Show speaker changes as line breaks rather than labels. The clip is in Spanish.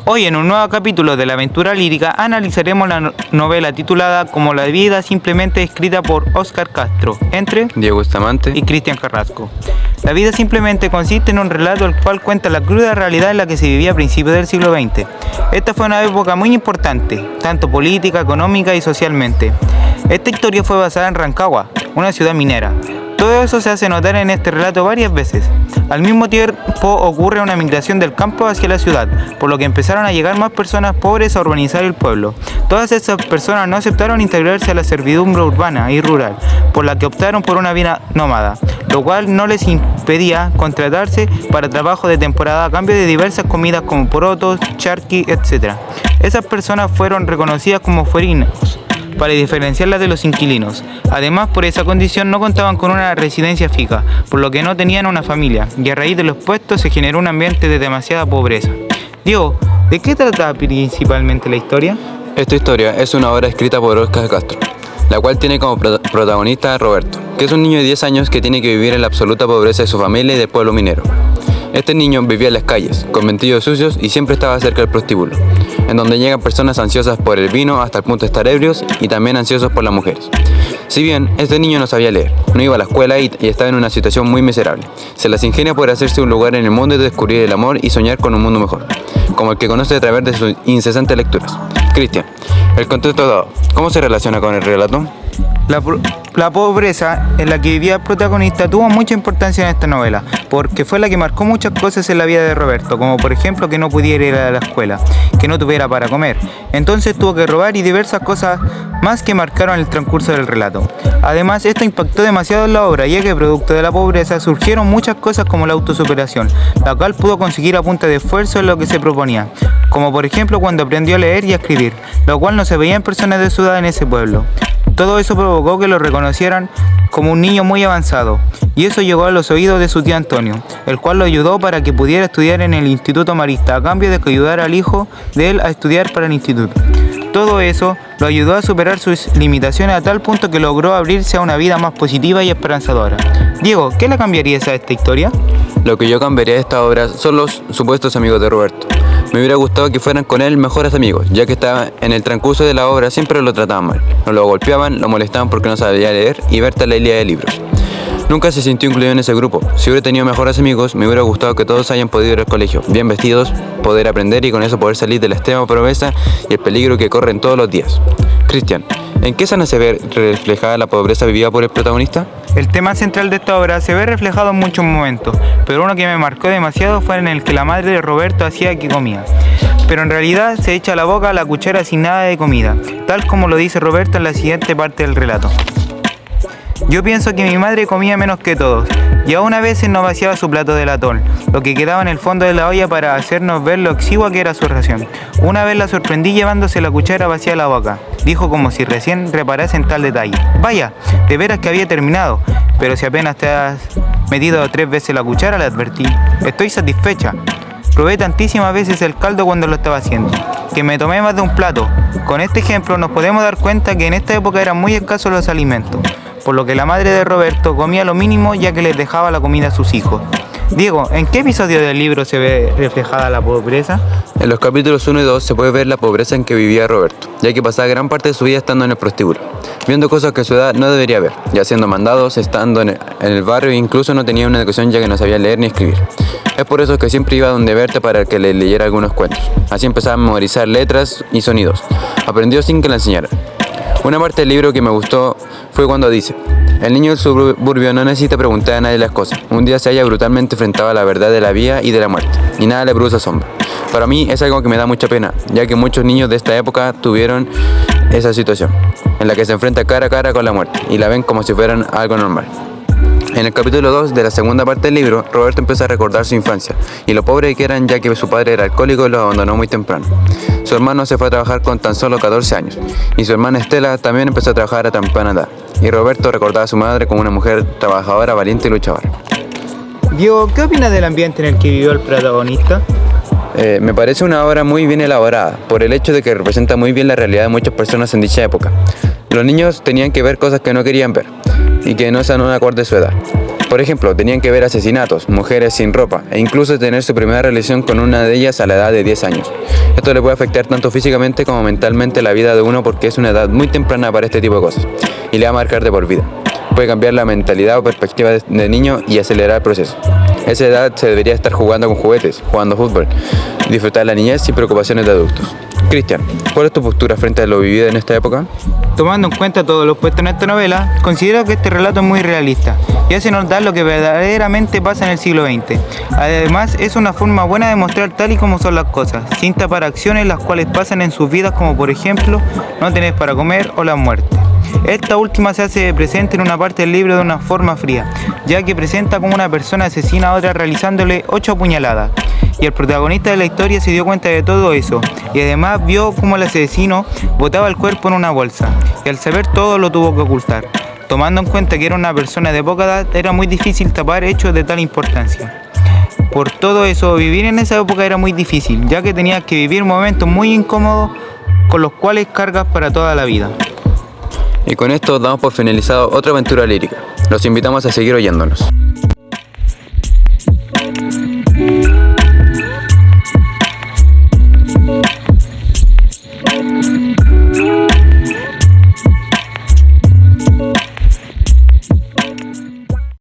Hoy en un nuevo capítulo de la aventura lírica analizaremos la novela titulada Como la vida simplemente, escrita por Óscar Castro, entre
Diego Bustamante
y Cristian Carrasco. La vida simplemente consiste en un relato el cual cuenta la cruda realidad en la que se vivía a principios del siglo XX. Esta fue una época muy importante, tanto política, económica y socialmente. Esta historia fue basada en Rancagua, una ciudad minera. Todo eso se hace notar en este relato varias veces. Al mismo tiempo ocurre una migración del campo hacia la ciudad, por lo que empezaron a llegar más personas pobres a urbanizar el pueblo. Todas esas personas no aceptaron integrarse a la servidumbre urbana y rural, por la que optaron por una vida nómada, lo cual no les impedía contratarse para trabajo de temporada a cambio de diversas comidas como porotos, charqui, etc. Esas personas fueron reconocidas como fuerinos, para diferenciarlas de los inquilinos. Además, por esa condición no contaban con una residencia fija, por lo que no tenían una familia, y a raíz de los puestos se generó un ambiente de demasiada pobreza. Diego, ¿de qué trata principalmente la historia?
Esta historia es una obra escrita por Óscar Castro, la cual tiene como protagonista a Roberto, que es un niño de 10 años que tiene que vivir en la absoluta pobreza de su familia y del pueblo minero. Este niño vivía en las calles, con vestidos sucios y siempre estaba cerca del prostíbulo, en donde llegan personas ansiosas por el vino hasta el punto de estar ebrios y también ansiosos por las mujeres. Si bien este niño no sabía leer, no iba a la escuela y estaba en una situación muy miserable, se las ingenia por hacerse un lugar en el mundo y descubrir el amor y soñar con un mundo mejor, como el que conoce a través de sus incesantes lecturas. Cristian, el contexto dado, ¿cómo se relaciona con el relato?
La pobreza en la que vivía el protagonista tuvo mucha importancia en esta novela, porque fue la que marcó muchas cosas en la vida de Roberto, como por ejemplo que no pudiera ir a la escuela, que no tuviera para comer. Entonces tuvo que robar y diversas cosas más que marcaron el transcurso del relato. Además, esto impactó demasiado en la obra, ya que producto de la pobreza surgieron muchas cosas como la autosuperación, la cual pudo conseguir a punta de esfuerzo en lo que se proponía, como por ejemplo cuando aprendió a leer y a escribir, lo cual no se veía en personas de su edad en ese pueblo. Todo eso provocó que lo reconocieran como un niño muy avanzado, y eso llegó a los oídos de su tío Antonio, el cual lo ayudó para que pudiera estudiar en el Instituto Marista, a cambio de que ayudara al hijo de él a estudiar para el instituto. Todo eso lo ayudó a superar sus limitaciones a tal punto que logró abrirse a una vida más positiva y esperanzadora. Diego, ¿qué le cambiarías a esta historia?
Lo que yo cambiaría de esta obra son los supuestos amigos de Roberto. Me hubiera gustado que fueran con él mejores amigos, ya que estaba en el transcurso de la obra siempre lo trataban mal, lo golpeaban, lo molestaban porque no sabía leer y ver tallería de libros. Nunca se sintió incluido en ese grupo. Si hubiera tenido mejores amigos, me hubiera gustado que todos hayan podido ir al colegio, bien vestidos, poder aprender y con eso poder salir de la extrema pobreza y el peligro que corren todos los días. Cristian, ¿en qué escena se ve reflejada la pobreza vivida por el protagonista?
El tema central de esta obra se ve reflejado en muchos momentos, pero uno que me marcó demasiado fue en el que la madre de Roberto hacía que comía, pero en realidad se echa a la boca la cuchara sin nada de comida, tal como lo dice Roberto en la siguiente parte del relato. Yo pienso que mi madre comía menos que todos, y aún a veces no vaciaba su plato de latón, lo que quedaba en el fondo de la olla para hacernos ver lo exigua que era su ración. Una vez la sorprendí llevándose la cuchara vacía a la boca. Dijo como si recién reparase en tal detalle. Vaya, de veras que había terminado, pero si apenas te has metido 3 veces la cuchara, le advertí. Estoy satisfecha. Probé tantísimas veces el caldo cuando lo estaba haciendo, que me tomé más de un plato. Con este ejemplo nos podemos dar cuenta que en esta época eran muy escasos los alimentos, por lo que la madre de Roberto comía lo mínimo ya que les dejaba la comida a sus hijos. Diego, ¿en qué episodio del libro se ve reflejada la pobreza?
En los capítulos 1 y 2 se puede ver la pobreza en que vivía Roberto, ya que pasaba gran parte de su vida estando en el prostíbulo, viendo cosas que su edad no debería ver, ya siendo mandados, estando en el barrio e incluso no tenía una educación ya que no sabía leer ni escribir. Es por eso que siempre iba donde Berta para que le leyera algunos cuentos. Así empezaba a memorizar letras y sonidos. Aprendió sin que le enseñaran. Una parte del libro que me gustó fue cuando dice: el niño del suburbio no necesita preguntar a nadie las cosas. Un día se halla brutalmente enfrentado a la verdad de la vida y de la muerte, y nada le produce asombro. Para mí es algo que me da mucha pena, ya que muchos niños de esta época tuvieron esa situación, en la que se enfrenta cara a cara con la muerte, y la ven como si fueran algo normal. En el capítulo 2 de la segunda parte del libro, Roberto empieza a recordar su infancia y lo pobre que eran, ya que su padre era alcohólico y lo abandonó muy temprano. Su hermano se fue a trabajar con tan solo 14 años y su hermana Estela también empezó a trabajar a temprana edad. Y Roberto recordaba a su madre como una mujer trabajadora, valiente y luchadora.
Diego, ¿qué opinas del ambiente en el que vivió el protagonista?
Me parece una obra muy bien elaborada, por el hecho de que representa muy bien la realidad de muchas personas en dicha época. Los niños tenían que ver cosas que no querían ver y que no sean un acorde a su edad. Por ejemplo, tenían que ver asesinatos, mujeres sin ropa e incluso tener su primera relación con una de ellas a la edad de 10 años. Esto le puede afectar tanto físicamente como mentalmente la vida de uno porque es una edad muy temprana para este tipo de cosas y le va a marcar de por vida. Puede cambiar la mentalidad o perspectiva de niño y acelerar el proceso. A esa edad se debería estar jugando con juguetes, jugando fútbol, disfrutar la niñez sin preocupaciones de adultos. Cristian, ¿cuál es tu postura frente a lo vivido en esta época?
Tomando en cuenta todo lo puesto en esta novela, considero que este relato es muy realista y hace notar lo que verdaderamente pasa en el siglo XX. Además, es una forma buena de mostrar tal y como son las cosas, sin tapar acciones las cuales pasan en sus vidas como por ejemplo, no tener para comer o la muerte. Esta última se hace presente en una parte del libro de una forma fría, ya que presenta como una persona asesina a otra realizándole 8 puñaladas. Y el protagonista de la historia se dio cuenta de todo eso, y además vio cómo el asesino botaba el cuerpo en una bolsa, y al saber todo lo tuvo que ocultar. Tomando en cuenta que era una persona de poca edad, era muy difícil tapar hechos de tal importancia. Por todo eso, vivir en esa época era muy difícil, ya que tenías que vivir momentos muy incómodos con los cuales cargas para toda la vida.
Y con esto damos por finalizado otra aventura lírica. Los invitamos a seguir oyéndonos.